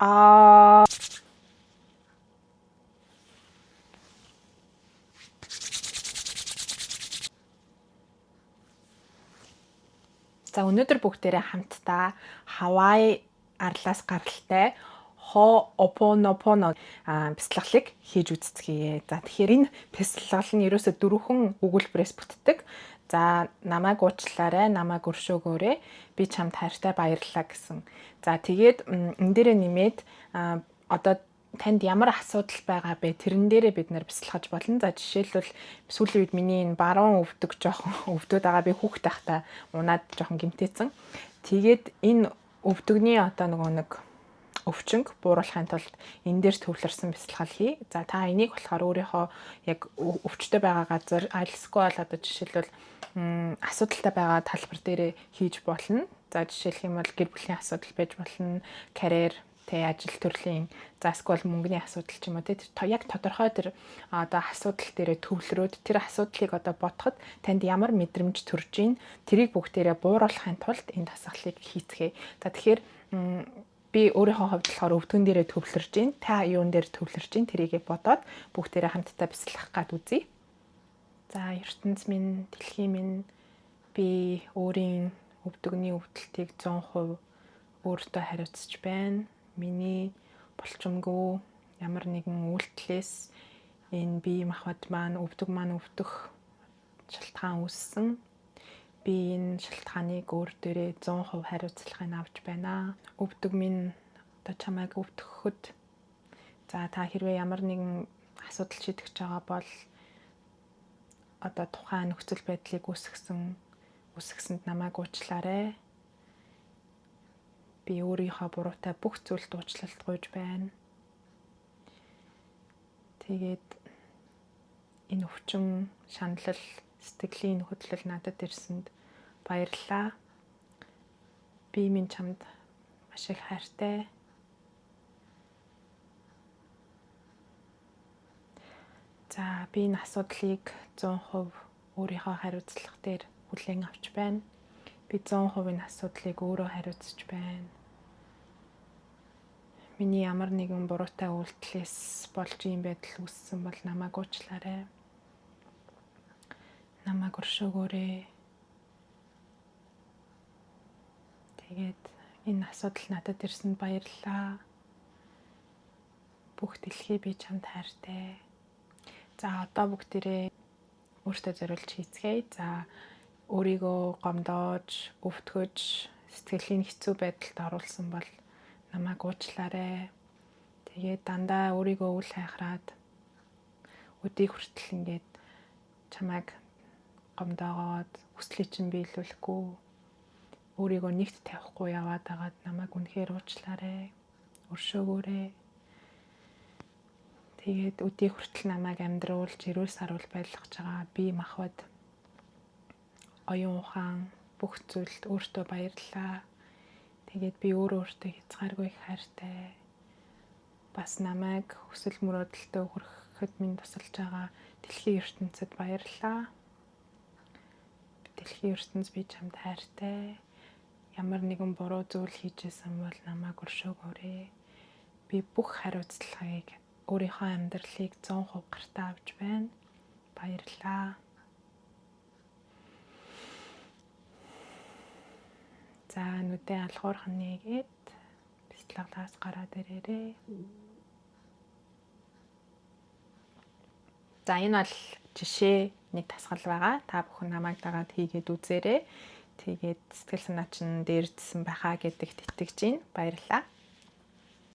За өнөөдөр бүгдээрээ хамтдаа Хавай арлаас гаралтай Ho'oponopono бяцлаглыг хийж үзцгээе. За тэгэхээр энэ бяцлал нь ерөөсө 4 өгүүлбэрээс бүтдэг. За намайг уучлаарай, намайг өршөөгөөрэй. Би чамд хайртай баярлалаа гэсэн. За тэгээд энэ дээрээ нэмээд одоо танд ямар асуудал байгаа бэ? Тэрэн дээрээ бид нэр бяцлахаж болно. За жишээлбэл сүүлийн үед миний энэ баруун өвдөг жоохон өвдөд байгаа. Би хүүхэд байхдаа унаад жоохон гэмтээсэн. Тэгээд энэ өвдөгний одоо нэг өвчнг бууруулахын тулд энэ дээр төвлөрсөн бяцлал хий. За та энийг болохоор өөрийнхөө яг өвчтөй байгаа газар альсгүй бол одоо жишээлбэл асуудалтай байгаа талбар дээр хийж болно. За жишээлх юм бол гэр бүлийн асуудал байж болно, карьер, ажил төрлийн, за эсвэл мөнгөний асуудал ч юм уу яг тодорхой тэр одоо асуудал дээрээ төвлөрөөд тэр асуудлыг одоо бодоход танд ямар мэдрэмж төрж ийн тэрийг бүгдээрээ бууруулахын тулд энэ дасгалыг хийцгээе. За тэгэхээр би өөрийнхөө хувьд болохоор өвдгөн дээрээ төвлөрж ийн, та юун дээр төвлөрж ийн тэрийгээ бодоод бүгдээрээ хамтдаа бяцлах гад үзье. За ертөнц минь, дэлхий минь, би өөрийн өвдөгний өвдөлтийг 100% өөртөө хариуцж байна. Миний булчимгүй ямар нэгэн үйлдэлээс энэ бие махбод маань өвдөх шалтгаан үүссэн. Би энэ шалтгааныг өөр дээрээ 100% хариуцлагыг авч байна. Өвдөг минь одоо чамайг өвдөхөд за та хэрвээ ямар нэгэн асуудал шийдэж байгаа бол одоо тухайн нөхцөл байдлыг үүсгэсэнд намайг уучлаарай. Би өөрийнхөө буруутай бүх зүйлд уучлалт гуйж байна. Тэгээд энэ өвчин, шаналл, сэтгэлийн хөдлөл надад ирсэнд баярлалаа. Би минь чамд маш их хайртай. За би энэ асуудлыг 100% өөрийнхөө хариуцлага дээр хүлээн авч байна. Би 100% энэ асуудлыг өөрөө хариуцж байна. Миний ямар нэгэн буруутай үйлдэлээс болж ийм байдал үүссэн бол намайг уучлаарай. Намайг өршөөгөөрэй. Тэгээд энэ асуудал надад ирсэнд баярлалаа. Бүх дэлхий би чамд хайртай. За одоо бүгдээрээ өөртөө зориулж хийцгээе. За өөрийгөө гомдоож, өвтгөж, сэтгэлийн хэцүү байдалд оруулсан бол намайг уучлаарай. Тэгээд дандаа өөрийгөө үл хайхраад өдийг хүртэл ингээд чамайг гомдоогоод хүслийг чинь биелүүлэхгүй өөрийгөө нэгт тавихгүй яваад байгаад намайг үнэхээр уучлаарай. Өршөөгөөрэй. Тэгээд өдийг хүртэл намайг амьдруулж, эрүүл сарвал байлгаж байгаа бие махбод оюун ухаан бүх зүйлд өөртөө баярлалаа. Тэгээд би өөртөө хязгааргүй их хайртай. Бас намайг хүсэл мөрөөдөлтөө хүрэхэд минь тусалж байгаа дэлхийн ертөнцид баярлалаа. Дэлхийн ертөнц би чамд хайртай. Ямар нэгэн буруу зүйл хийжсэн бол намайг өршөөгөөрэй. Би бүх хариуцлагыг өөрийнхөө амьдралыг 100% гартаа авч байна. Баярлалаа. За нүдээ алхуурхан нээгээд бяцлаглаас гараад ирээрээ. За энэ бол жишээ нэг дасгал байгаа. Та бүхэн намайг дагаад хийгээд үзээрэй. Тэгээд сэтгэл санаа чинь дээрдсэн байхаа гэдэгт итгэж байна. Баярлалаа.